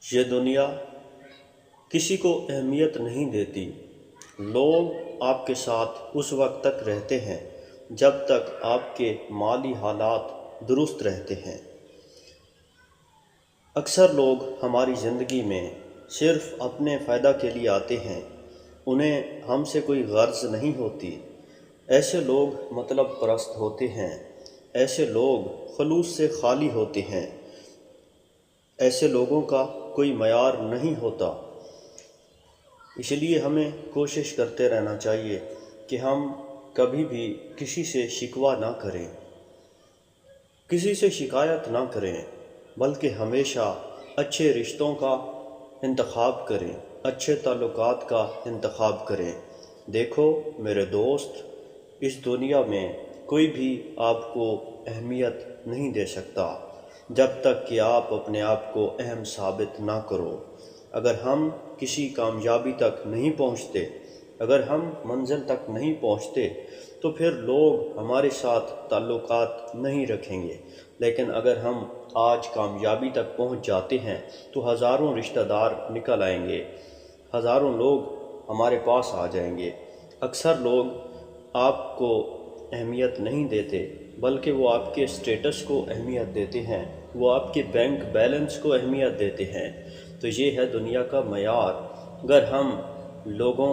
یہ دنیا کسی کو اہمیت نہیں دیتی۔ لوگ آپ کے ساتھ اس وقت تک رہتے ہیں جب تک آپ کے مالی حالات درست رہتے ہیں۔ اکثر لوگ ہماری زندگی میں صرف اپنے فائدہ کے لیے آتے ہیں، انہیں ہم سے کوئی غرض نہیں ہوتی۔ ایسے لوگ مطلب پرست ہوتے ہیں، ایسے لوگ خلوص سے خالی ہوتے ہیں، ایسے لوگوں کا کوئی معیار نہیں ہوتا۔ اس لیے ہمیں کوشش کرتے رہنا چاہیے کہ ہم کبھی بھی کسی سے شکوہ نہ کریں، کسی سے شکایت نہ کریں، بلکہ ہمیشہ اچھے رشتوں کا انتخاب کریں، اچھے تعلقات کا انتخاب کریں۔ دیکھو میرے دوست، اس دنیا میں کوئی بھی آپ کو اہمیت نہیں دے سکتا جب تک کہ آپ اپنے آپ کو اہم ثابت نہ کرو۔ اگر ہم کسی کامیابی تک نہیں پہنچتے، اگر ہم منزل تک نہیں پہنچتے تو پھر لوگ ہمارے ساتھ تعلقات نہیں رکھیں گے، لیکن اگر ہم آج کامیابی تک پہنچ جاتے ہیں تو ہزاروں رشتہ دار نکل آئیں گے، ہزاروں لوگ ہمارے پاس آ جائیں گے۔ اکثر لوگ آپ کو اہمیت نہیں دیتے، بلکہ وہ آپ کے اسٹیٹس کو اہمیت دیتے ہیں، وہ آپ کے بینک بیلنس کو اہمیت دیتے ہیں۔ تو یہ ہے دنیا کا معیار۔ اگر ہم لوگوں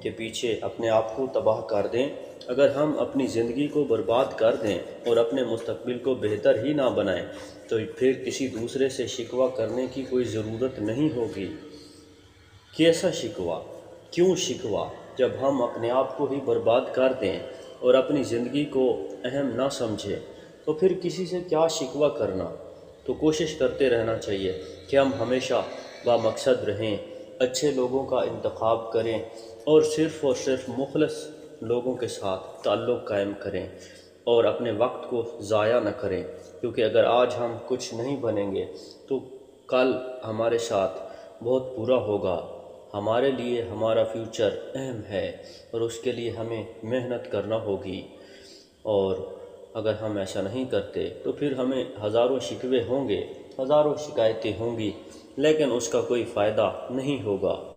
کے پیچھے اپنے آپ کو تباہ کر دیں، اگر ہم اپنی زندگی کو برباد کر دیں اور اپنے مستقبل کو بہتر ہی نہ بنائیں تو پھر کسی دوسرے سے شکوہ کرنے کی کوئی ضرورت نہیں ہوگی۔ کیسا شکوہ؟ کیوں شکوہ؟ جب ہم اپنے آپ کو ہی برباد کر دیں اور اپنی زندگی کو اہم نہ سمجھیں تو پھر کسی سے کیا شکوہ کرنا؟ تو کوشش کرتے رہنا چاہیے کہ ہم ہمیشہ بامقصد رہیں، اچھے لوگوں کا انتخاب کریں اور صرف مخلص لوگوں کے ساتھ تعلق قائم کریں اور اپنے وقت کو ضائع نہ کریں، کیونکہ اگر آج ہم کچھ نہیں بنیں گے تو کل ہمارے ساتھ بہت برا ہوگا۔ ہمارے لیے ہمارا فیوچر اہم ہے اور اس کے لیے ہمیں محنت کرنا ہوگی، اور اگر ہم ایسا نہیں کرتے تو پھر ہمیں ہزاروں شکوے ہوں گے، ہزاروں شکایتیں ہوں گی، لیکن اس کا کوئی فائدہ نہیں ہوگا۔